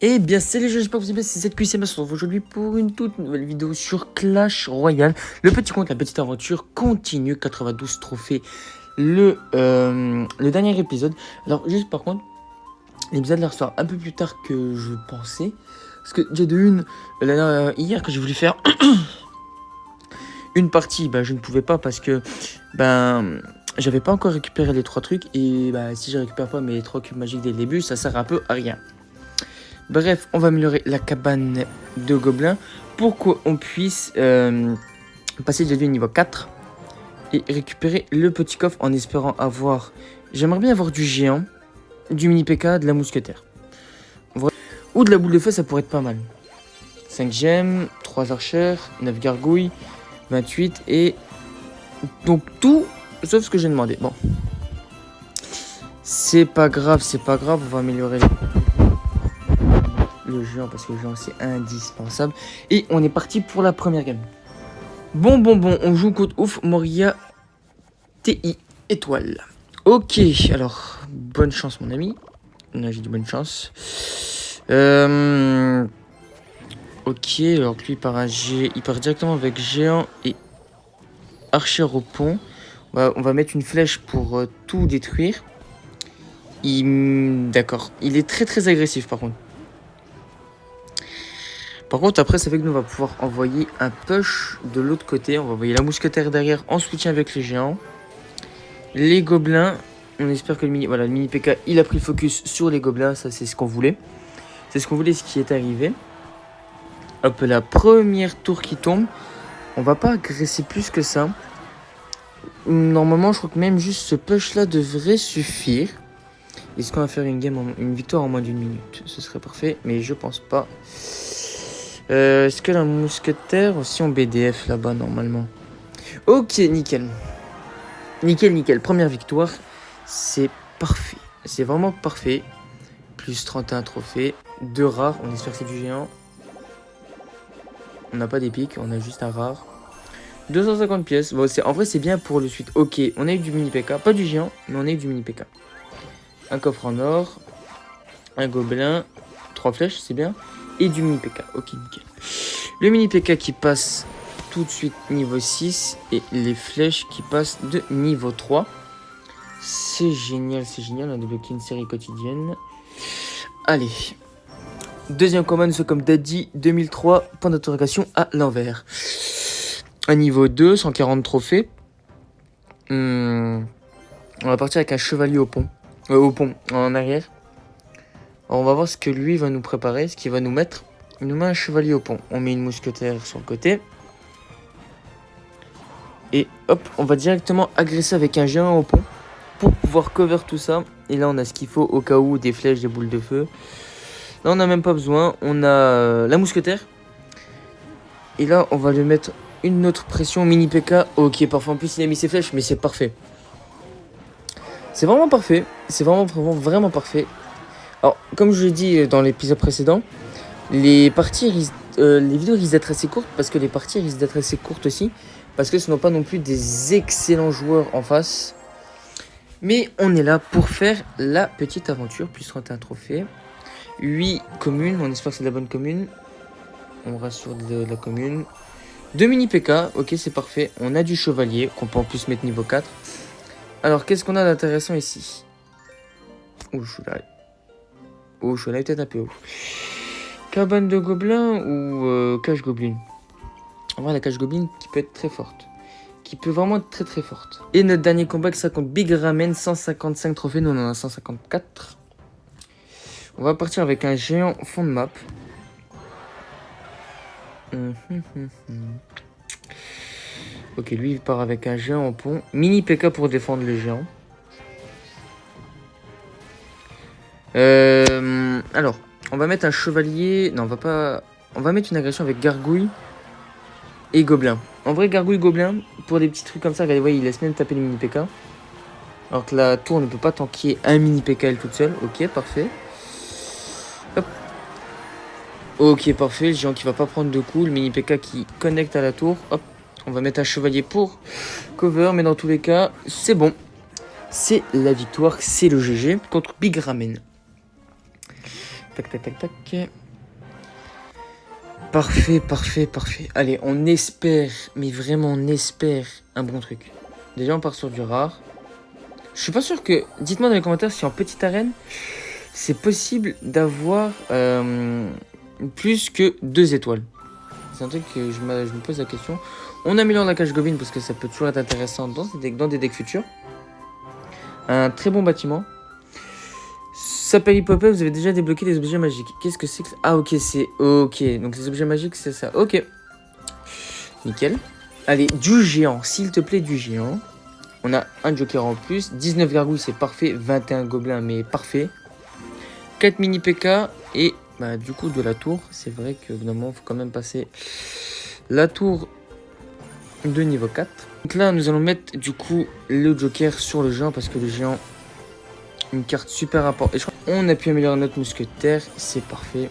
Eh bien salut les gens, j'espère que vous allez bien, c'est ZQC, on se retrouve aujourd'hui pour une toute nouvelle vidéo sur Clash Royale. Le petit compte, la petite aventure continue, 92 trophées, le dernier épisode. Alors juste par contre, l'épisode là ressort un peu plus tard que je pensais. Parce que déjà de une, hier quand j'ai voulu faire une partie, je ne pouvais pas parce que j'avais pas encore récupéré les 3 trucs. Et si je récupère pas mes 3 cubes magiques dès le début, ça sert un peu à rien. Bref, on va améliorer la cabane de gobelins pour qu'on puisse passer de niveau 4 et récupérer le petit coffre en espérant avoir... J'aimerais bien avoir du géant, du mini PK, de la mousquetaire. Ou de la boule de feu, ça pourrait être pas mal. 5 gemmes, 3 archers, 9 gargouilles, 28 et... Donc tout sauf ce que j'ai demandé. Bon. C'est pas grave, on va améliorer le géant parce que le géant c'est indispensable. Et on est parti pour la première game. Bon, on joue contre Ouf Moria TI étoile. Ok, alors bonne chance mon ami. Là j'ai dit bonne chance. Ok, alors lui il part directement avec géant et archer au pont. On va mettre une flèche pour tout détruire. D'accord, il est très agressif par contre. Par contre, après, ça fait que nous, on va pouvoir envoyer un push de l'autre côté. On va envoyer la mousquetaire derrière en soutien avec les géants. Les gobelins. On espère que le mini PK, il a pris le focus sur les gobelins. Ça, c'est ce qu'on voulait. C'est ce qu'on voulait, ce qui est arrivé. Hop, la première tour qui tombe. On va pas agresser plus que ça. Normalement, je crois que même juste ce push-là devrait suffire. Est-ce qu'on va faire une victoire en moins d'une minute? Ce serait parfait, mais je pense pas. Est-ce que la mousquetaire aussi en BDF là-bas normalement? Ok, nickel. Nickel. Première victoire. C'est parfait. C'est vraiment parfait. Plus 31 trophées. 2 rares. On espère que c'est du géant. On n'a pas d'épique. On a juste un rare. 250 pièces. Bon, en vrai, c'est bien pour le suite. Ok, on a eu du mini PK. Pas du géant, mais on a eu du mini PK. Un coffre en or. Un gobelin. 3 flèches, c'est bien. Et du mini PK. Ok, nickel. Le mini PK qui passe tout de suite niveau 6 et les flèches qui passent de niveau 3. C'est génial. On a débloqué une série quotidienne. Allez. Deuxième combat, nous sommes comme Daddy 2003, point d'interrogation à l'envers. À niveau 2, 140 trophées. On va partir avec un chevalier au pont. En arrière. Alors, on va voir ce que lui va nous préparer, ce qu'il va nous mettre. Il nous met un chevalier au pont. On met une mousquetaire sur le côté. Et hop, on va directement agresser avec un géant au pont. Pour pouvoir cover tout ça. Et là, on a ce qu'il faut au cas où, des flèches, des boules de feu. Là, on n'a même pas besoin. On a la mousquetaire. Et là, on va lui mettre une autre pression. Mini PK. Ok, parfait. En plus, il a mis ses flèches, mais c'est parfait. C'est vraiment parfait. C'est vraiment parfait. Alors, comme je l'ai dit dans l'épisode précédent, les vidéos risquent d'être assez courtes parce que les parties risquent d'être assez courtes aussi. Parce que ce ne sont pas non plus des excellents joueurs en face. Mais on est là pour faire la petite aventure. Plus 31 trophées. 8 communes. On espère que c'est de la bonne commune. On rassure de la commune. 2 mini PK. Ok, c'est parfait. On a du chevalier qu'on peut en plus mettre niveau 4. Alors, qu'est-ce qu'on a d'intéressant ici? Je suis là peut-être un peu haut. Cabane de gobelins ou cage goblin? On va la cage goblin qui peut être très forte. Qui peut vraiment être très forte. Et notre dernier combat, ça compte Big Ramen, 155 trophées. Nous, on en a 154. On va partir avec un géant fond de map. Ok, lui, il part avec un géant en pont. Mini PK pour défendre le géant. Alors, on va mettre un chevalier. Non, on va mettre une agression avec gargouille et gobelin. En vrai, gargouille gobelin, pour des petits trucs comme ça, regardez, voyez, il laisse même taper les mini PK. Alors que la tour ne peut pas tanker un mini PK elle toute seule. Ok, parfait. Hop. Ok, parfait. Le géant qui va pas prendre de coups. Le mini PK qui connecte à la tour. Hop. On va mettre un chevalier pour cover. Mais dans tous les cas, c'est bon. C'est la victoire. C'est le GG contre Big Ramen. Tac, tac, tac, tac. Parfait, parfait, parfait. Allez, on espère, mais vraiment on espère un bon truc. Déjà, on part sur du rare. Je suis pas sûr que... Dites-moi dans les commentaires si en petite arène, c'est possible d'avoir plus que 2 étoiles. C'est un truc que je me pose la question. On améliore la cache goblin parce que ça peut toujours être intéressant dans des decks futurs. Un très bon bâtiment. Sapali Popper, vous avez déjà débloqué des objets magiques. Qu'est-ce que c'est que ça? Ah ok, c'est... Ok, donc les objets magiques, c'est ça. Ok. Nickel. Allez, du géant, s'il te plaît, du géant. On a un joker en plus. 19 gargouilles, c'est parfait. 21 gobelins, mais parfait. 4 mini PK. Et bah, du coup, de la tour. C'est vrai que évidemment, il faut quand même passer la tour de niveau 4. Donc là, nous allons mettre du coup le joker sur le géant parce que le géant... Une carte super importante. Et je crois qu'on a pu améliorer notre mousquetaire. C'est parfait.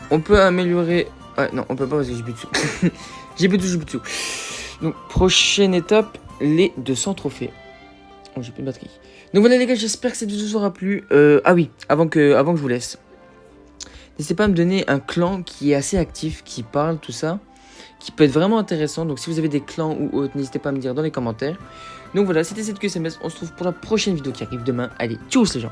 On peut améliorer... Ouais, non, on peut pas parce que j'ai plus de sous. J'ai plus de sous. Donc, prochaine étape, les 200 trophées. Oh, j'ai plus de batterie. Donc voilà les gars, j'espère que cette vidéo vous aura plu. Ah oui, avant que je vous laisse. N'hésitez pas à me donner un clan qui est assez actif, qui parle, tout ça. Qui peut être vraiment intéressant. Donc si vous avez des clans ou autres, n'hésitez pas à me dire dans les commentaires. Donc voilà, c'était cette QSMS. On se retrouve pour la prochaine vidéo qui arrive demain. Allez, tchuss les gens.